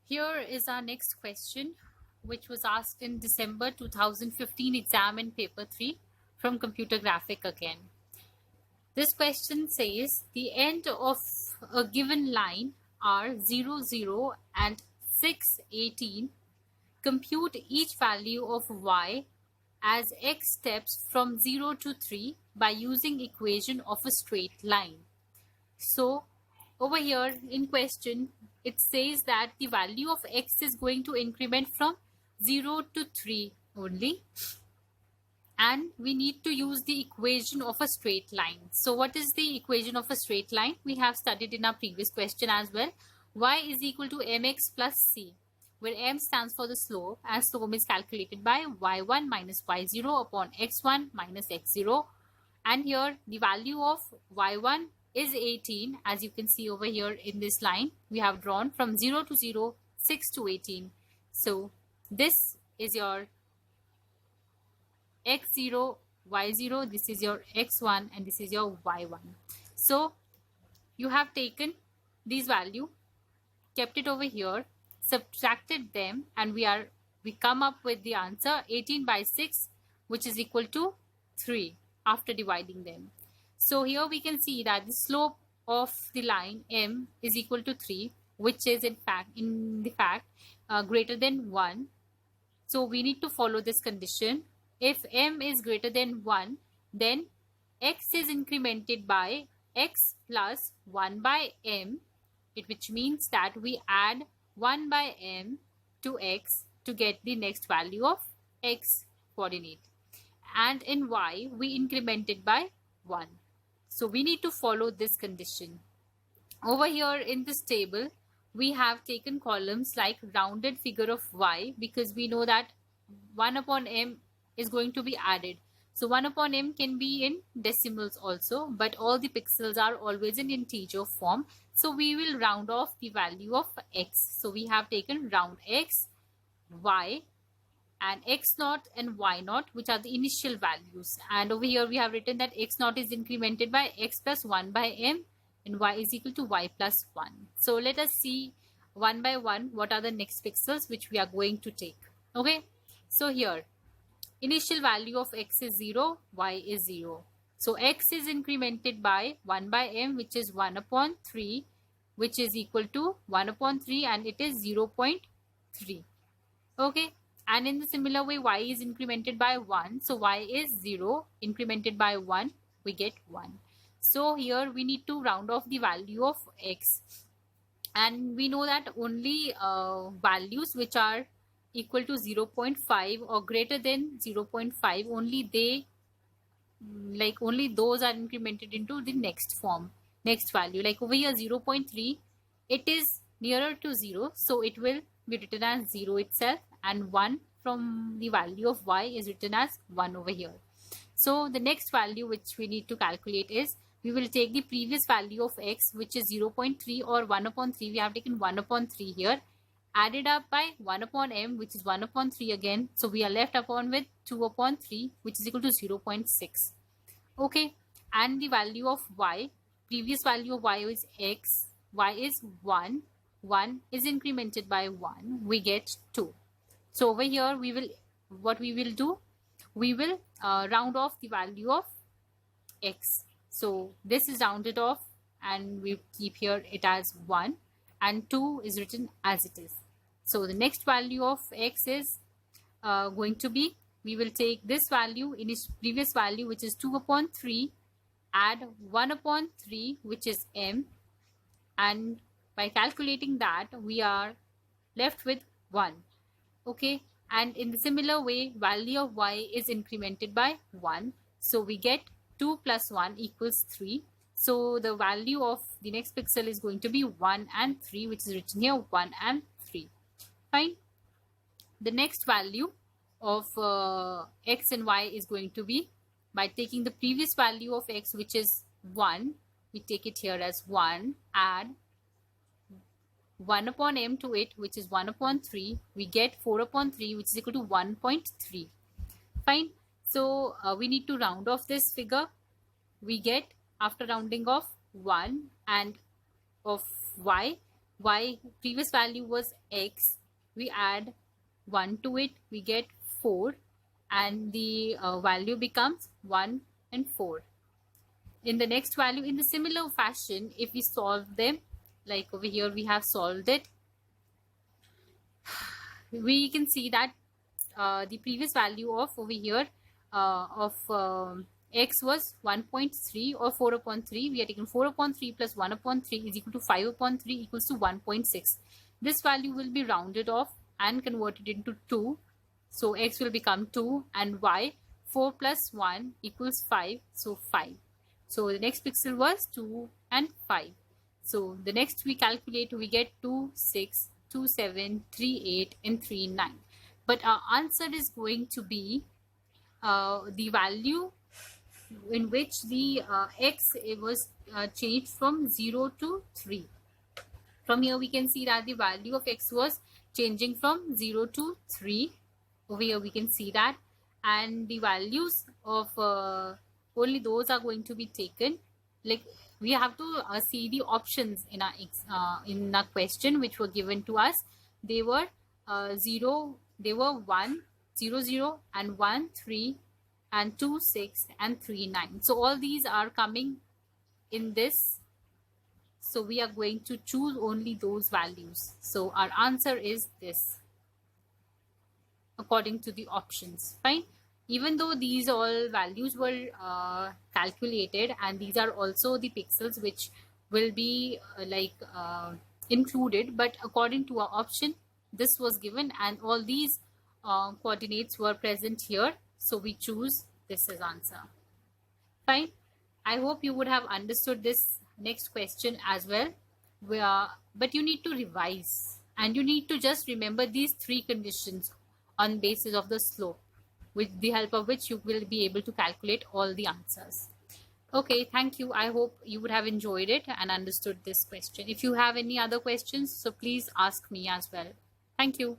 Here is our next question, which was asked in December 2015 exam in paper 3 from Computer Graphic again. This question says the end of a given line are 0, 0 and 6, 18. Compute each value of y as x steps from 0 to 3 by using equation of a straight line. So over here in question, it says that the value of x is going to increment from 0 to 3 only, and we need to use the equation of a straight line. So what is the equation of a straight line? We have studied in our previous question as well. Y is equal to mx plus c, where m stands for the slope, and slope is calculated by y1 minus y0 upon x1 minus x0. And here the value of y1 is 18, as you can see over here in this line we have drawn from 0 to 0, 6 to 18. So this is your x0, y0, this is your x1, and this is your y1. So you have taken these value, kept it over here, subtracted them, and we come up with the answer 18 by 6, which is equal to 3 after dividing them. So here we can see that the slope of the line m is equal to 3, which is in fact greater than 1. So we need to follow this condition. If m is greater than 1, then x is incremented by x plus 1 by m, which means that we add 1 by m to x to get the next value of x coordinate. And in y, we increment it by 1. So we need to follow this condition. Over here in this table, we have taken columns like rounded figure of y, because we know that 1 upon m is going to be added. So 1 upon m can be in decimals also, but all the pixels are always in integer form. So we will round off the value of x. So we have taken round x, y, and x0 and y0, which are the initial values. And over here we have written that x0 is incremented by x plus 1 by m, and y is equal to y plus 1. So let us see one by one what are the next pixels which we are going to take. Okay, so here initial value of x is 0, y is 0. So x is incremented by 1 by m, which is 1 upon 3, which is equal to 1 upon 3, and it is 0.3. Okay, and in the similar way y is incremented by 1. So y is 0 incremented by 1, we get 1. So here we need to round off the value of x, and we know that only values which are equal to 0.5 or greater than 0.5, only those are incremented into the next value. Like over here 0.3, it is nearer to 0, so it will be written as 0 itself, and 1 from the value of y is written as 1 over here. So the next value which we need to calculate is, we will take the previous value of x, which is 0.3 or 1 upon 3. We have taken 1 upon 3 here, added up by 1 upon m, which is 1 upon 3 again. So we are left upon with 2 upon 3, which is equal to 0.6. Okay, and the value of y, previous value of y is x, y is 1, 1 is incremented by 1, we get 2. So over here we will round off the value of x. So this is rounded off, and we keep here it as 1, and 2 is written as it is. So the next value of x is going to be, we will take this value in its previous value, which is 2 upon 3, add 1 upon 3, which is m, and by calculating that we are left with 1. Okay, and in the similar way value of y is incremented by 1, so we get 2 plus 1 equals 3. So the value of the next pixel is going to be 1 and 3, which is written here 1 and 3. Fine. The next value of x and y is going to be, by taking the previous value of x, which is 1, we take it here as 1, add 1 upon m to it, which is 1 upon 3, we get 4 upon 3, which is equal to 1.3. Fine. So we need to round off this figure. We get, after rounding off 1 and of y, previous value was x, we add 1 to it, we get 4, and the value becomes 1 and 4. In the next value, in the similar fashion, if we solve them, like over here we have solved it, we can see that the previous value of over here of x was 1.3 or 4 upon 3. We are taking 4 upon 3 plus 1 upon 3 is equal to 5 upon 3 equals to 1.6. This value will be rounded off and converted into 2. So x will become 2 and y 4 plus 1 equals 5. So 5. So the next pixel was 2 and 5. So the next we calculate, we get 2, 6, 2, 7, 3, 8 and 3, 9. But our answer is going to be the value in which the x was changed from 0 to 3. From here we can see that the value of x was changing from 0 to 3. Over here we can see that, and the values of only those are going to be taken. Like we have to see the options in our question which were given to us. They were 0, they were 1, 0, 0 and 1, 3 and 2, 6 and 3, 9. So all these are coming in this. So we are going to choose only those values. So our answer is this according to the options. Fine. Even though these all values were calculated, and these are also the pixels which will be included, but according to our option, this was given and all these coordinates were present here. So we choose this as answer. Fine. I hope you would have understood this next question as well. But you need to revise and you need to just remember these 3 conditions on basis of the slope, with the help of which you will be able to calculate all the answers. Okay, thank you. I hope you would have enjoyed it and understood this question. If you have any other questions, so please ask me as well. Thank you.